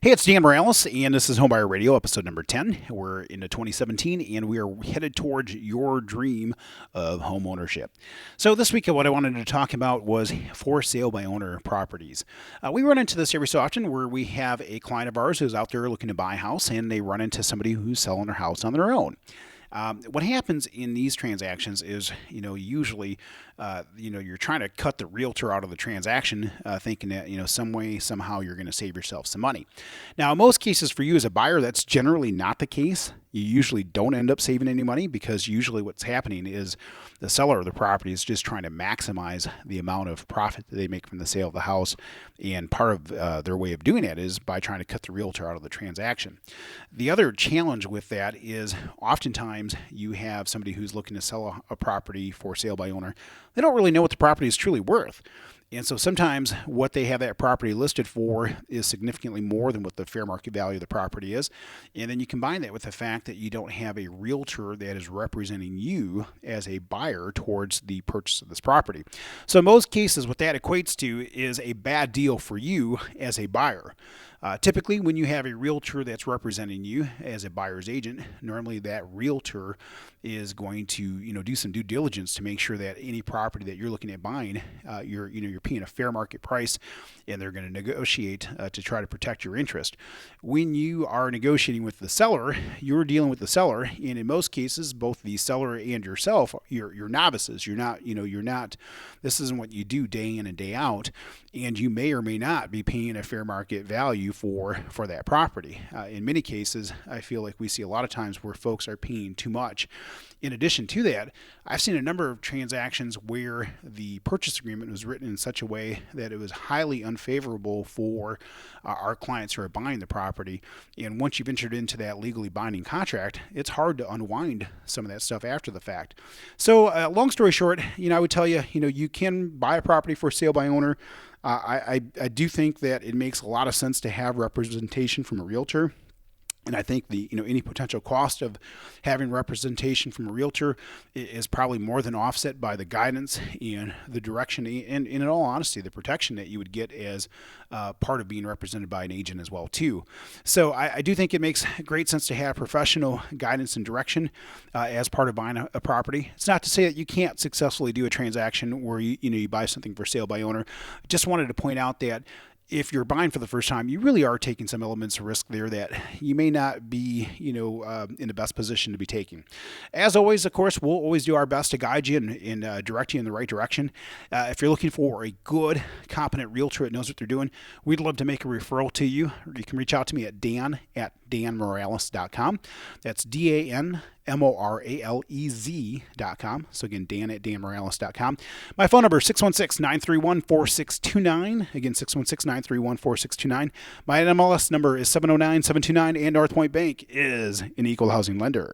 Hey, it's Dan Morales, and this is Homebuyer Radio, episode number 10. We're into 2017, and we are headed towards your dream of home ownership. So this week, what I wanted to talk about was for sale by owner properties. We run into this every so often where we have a client of ours who's out there looking to buy a house, and they run into somebody who's selling their house on their own. What happens in these transactions is, usually, you're trying to cut the realtor out of the transaction, thinking that, some way, somehow you're going to save yourself some money. Now, in most cases for you as a buyer, that's generally not the case. You usually don't end up saving any money because usually what's happening is the seller of the property is just trying to maximize the amount of profit that they make from the sale of the house. And part of their way of doing that is by trying to cut the realtor out of the transaction. The other challenge with that is oftentimes you have somebody who's looking to sell a property for sale by owner. They don't really know what the property is truly worth. And so sometimes what they have that property listed for is significantly more than what the fair market value of the property is. And then you combine that with the fact that you don't have a realtor that is representing you as a buyer towards the purchase of this property. So in most cases, what that equates to is a bad deal for you as a buyer. Typically, when you have a realtor that's representing you as a buyer's agent, normally that realtor is going to, do some due diligence to make sure that any property that you're looking at buying, you're paying a fair market price, and they're going to negotiate to try to protect your interest. When you are negotiating with the seller, you're dealing with the seller, and in most cases, both the seller and yourself, you're novices. You're not. This isn't what you do day in and day out, and you may or may not be paying a fair market value for that property. In many cases, I feel like we see a lot of times where folks are paying too much. In addition to that, I've seen a number of transactions where the purchase agreement was written in such a way that it was highly unfavorable for our clients who are buying the property. And once you've entered into that legally binding contract, it's hard to unwind some of that stuff after the fact. So long story short, I would tell you, you can buy a property for sale by owner. I do think that it makes a lot of sense to have representation from a realtor. And I think any potential cost of having representation from a realtor is probably more than offset by the guidance and the direction and in all honesty, the protection that you would get as part of being represented by an agent as well too. So I do think it makes great sense to have professional guidance and direction as part of buying a property. It's not to say that you can't successfully do a transaction where you buy something for sale by owner. Just wanted to point out that if you're buying for the first time, you really are taking some elements of risk there that you may not be, in the best position to be taking. As always, of course, we'll always do our best to guide you and direct you in the right direction. If you're looking for a good, competent realtor that knows what they're doing, we'd love to make a referral to you. You can reach out to me at dan@danmorales.com. That's DANMORALEZ.com. So again, dan@danmorales.com. My phone number is 616-931-4629. Again, 616-931-4629. My NMLS number is 709-729, and Northpointe Bank is an equal housing lender.